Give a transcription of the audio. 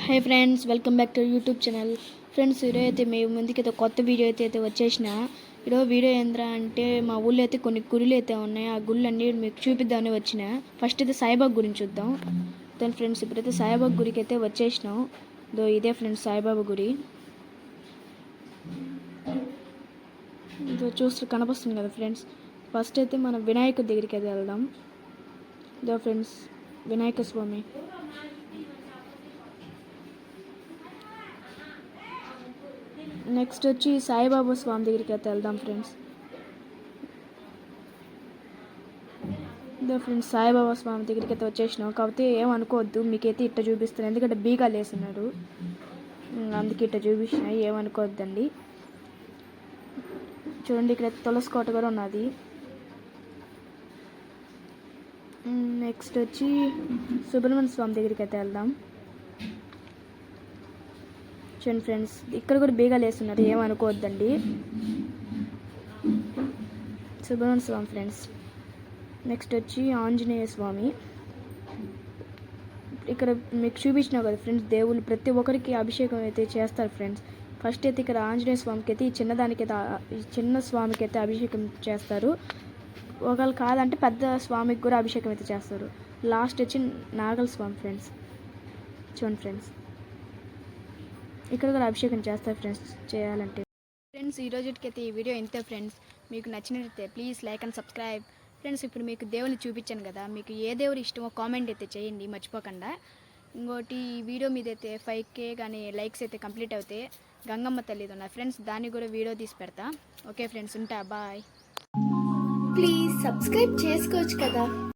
Hi friends, welcome back to YouTube channel. Friends, ఈరోజు అయితే మేము ముందుకైతే కొత్త వీడియో అయితే వచ్చేసిన. ఈరోజు వీడియో ఏంద్రా అంటే మా ఊళ్ళో అయితే కొన్ని గుళ్ళు అయితే ఉన్నాయి. ఆ గుళ్ళు అన్నీ మీకు చూపిద్దామని వచ్చిన. ఫస్ట్ అయితే సాయిబాబా గురించి చూద్దాం. దాని ఫ్రెండ్స్ ఇప్పుడైతే సాయిబాబా గుడికి అయితే వచ్చేసినాం. ఇదే ఫ్రెండ్స్ సాయిబాబా గుడి. చూస్తూ కనిపిస్తుంది కదా ఫ్రెండ్స్. ఫస్ట్ అయితే మనం వినాయకుడి దగ్గరికి అయితే వెళ్దాం. ఇదో ఫ్రెండ్స్ వినాయక స్వామి. నెక్స్ట్ వచ్చి సాయిబాబా స్వామి దగ్గరికి అయితే వెళ్దాం ఫ్రెండ్స్. ఇదో ఫ్రెండ్స్ సాయిబాబా స్వామి దగ్గరికి అయితే వచ్చేసినాం. కాకపోతే ఏమనుకోవద్దు, మీకైతే ఇట్ట చూపిస్తాను, ఎందుకంటే బీగాలు వేస్తున్నాడు, అందుకే ఇట్ట చూపించిన, ఏమనుకోవద్దండి. చూడండి, ఇక్కడ తులసి కోట కూడా ఉన్నది. నెక్స్ట్ వచ్చి సుబ్రహ్మణ్య స్వామి దగ్గరికి అయితే వెళ్దాం. చూడండి ఫ్రెండ్స్, ఇక్కడ కూడా బీగాలు వేస్తున్నారు, ఏమనుకోవద్దండి. సుబ్రహ్మణ్య స్వామి ఫ్రెండ్స్. నెక్స్ట్ వచ్చి ఆంజనేయ స్వామి. ఇక్కడ మీకు చూపించినా కదా ఫ్రెండ్స్, దేవుళ్ళు ప్రతి ఒక్కరికి అభిషేకం అయితే చేస్తారు ఫ్రెండ్స్. ఫస్ట్ అయితే ఇక్కడ ఆంజనేయ స్వామికి అయితే ఈ చిన్న స్వామికి అయితే అభిషేకం చేస్తారు. ఒకవేళ కాదంటే పెద్ద స్వామికి కూడా అభిషేకం అయితే చేస్తారు. లాస్ట్ వచ్చి నాగల స్వామి ఫ్రెండ్స్. చూడండి ఫ్రెండ్స్, ఇక్కడ కూడా అభిషేకం చేస్తారు ఫ్రెండ్స్ చేయాలంటే. ఫ్రెండ్స్, ఈ రోజుకైతే ఈ వీడియో ఇంతే ఫ్రెండ్స్. మీకు నచ్చినట్లయితే please like and subscribe. Friends, ఇప్పుడు మీకు దేవుని చూపించాను కదా, మీకు ఏ దేవుడు ఇష్టమో కామెంట్ అయితే చేయండి మర్చిపోకుండా. ఇంకోటి, ఈ వీడియో మీద అయితే 5K కానీ లైక్స్ అయితే కంప్లీట్ అవుతాయి. గంగమ్మ తల్లిది ఉన్నా ఫ్రెండ్స్, దాన్ని కూడా వీడియో తీసి పెడతా. ఓకే ఫ్రెండ్స్, ఉంటా, బాయ్. ప్లీజ్ సబ్స్క్రైబ్ చేసుకోవచ్చు కదా.